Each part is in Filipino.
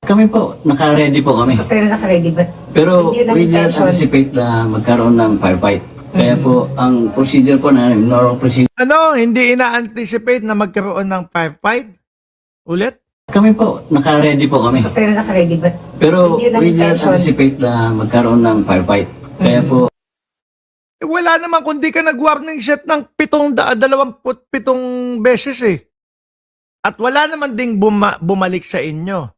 Kami po, naka-ready po kami. Pero naka-ready ba? Pero Hindi yun ang we didn't intention. anticipate na magkaroon ng firefight. Kaya po, ang procedure po namin, normal procedure. Ano, hindi ina-anticipate na magkaroon ng firefight? Ulit? Kami po, naka-ready po kami. Pero naka-ready ba? Pero Hindi yun ang we didn't intention. anticipate na magkaroon ng firefight. Kaya po, Eh, wala naman kundi ka nag-warning shot ng 727 beses eh. At wala naman ding bumalik sa inyo.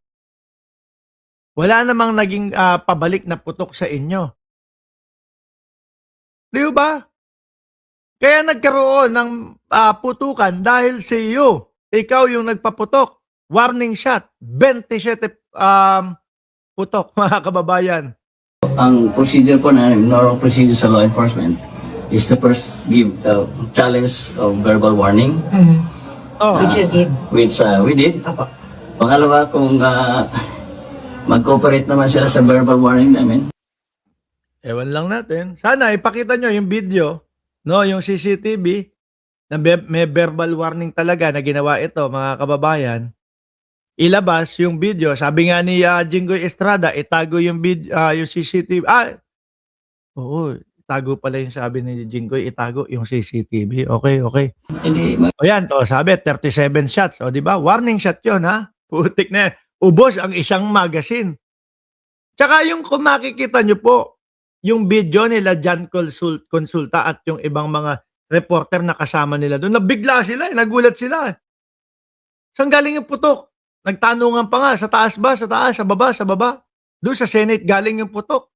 Wala namang naging pabalik na putok sa inyo. Di ba? Kaya nagkaroon ng putukan dahil sa iyo. Ikaw yung nagpaputok. Warning shot. 27 putok, mga kababayan. ang procedure po namin, normal procedure sa law enforcement, is to first give challenge of verbal warning, Oh. Which you did. which we did. Apo. Pangalawa, kung mag-cooperate naman sila sa verbal warning namin, Ewan lang natin. Sana ipakita nyo yung video, no, yung CCTV, na may verbal warning talaga na ginawa ito, mga kababayan. Ilabas yung video. Sabi nga ni Jinggoy Estrada, itago yung yung CCTV. Oo, itago pala yung sabi ni Jinggoy, itago yung CCTV. Okay, okay. hindi O yan, sabi, 37 shots. O, di ba? Warning shot yun, ha? Putik na yan. Ubos ang isang magazine. Tsaka yung kung makikita nyo po, yung video nila, John Consulta at yung ibang mga reporter na kasama nila doon, nabigla sila, nagulat sila. Saan galing yung putok? Nagtanungan pa nga, sa taas ba? Sa taas? Sa baba? Sa baba? Doon sa Senate galing yung putok.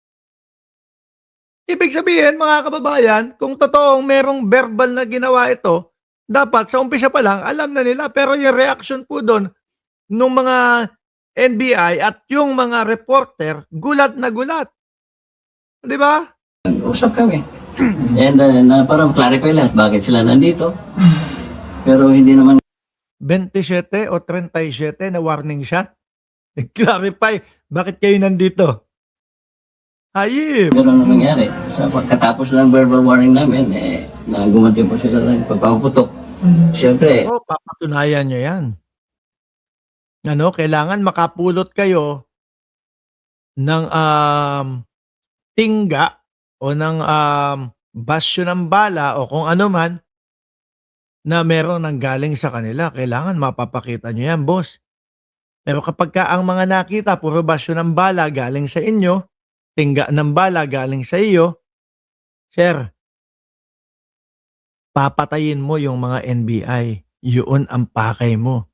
Ibig sabihin, mga kababayan, kung totoong merong verbal na ginawa ito, dapat sa umpisa pa lang, alam na nila. Pero yung reaction po doon, nung mga NBI at yung mga reporter, gulat na gulat. Di ba? usap kami. And na parang clarify lahat bakit sila nandito. Pero hindi naman 27 o 37 na warning shot? Clarify, bakit kayo nandito? Hayip! gano'n ang nangyari. Sa pagkatapos ng verbal warning namin, na gumanti po sila ng pagpapaputok. Siyempre, O, papatunayan nyo yan. Ano, kailangan makapulot kayo ng tingga o ng basyo ng bala o kung ano man na meron nang galing sa kanila. Kailangan mapapakita nyo yan, boss. Pero kapag ka ang mga nakita, puro basyo ng bala galing sa inyo, tingga ng bala galing sa iyo, sir, papatayin mo yung mga NBI. Yun ang pakay mo.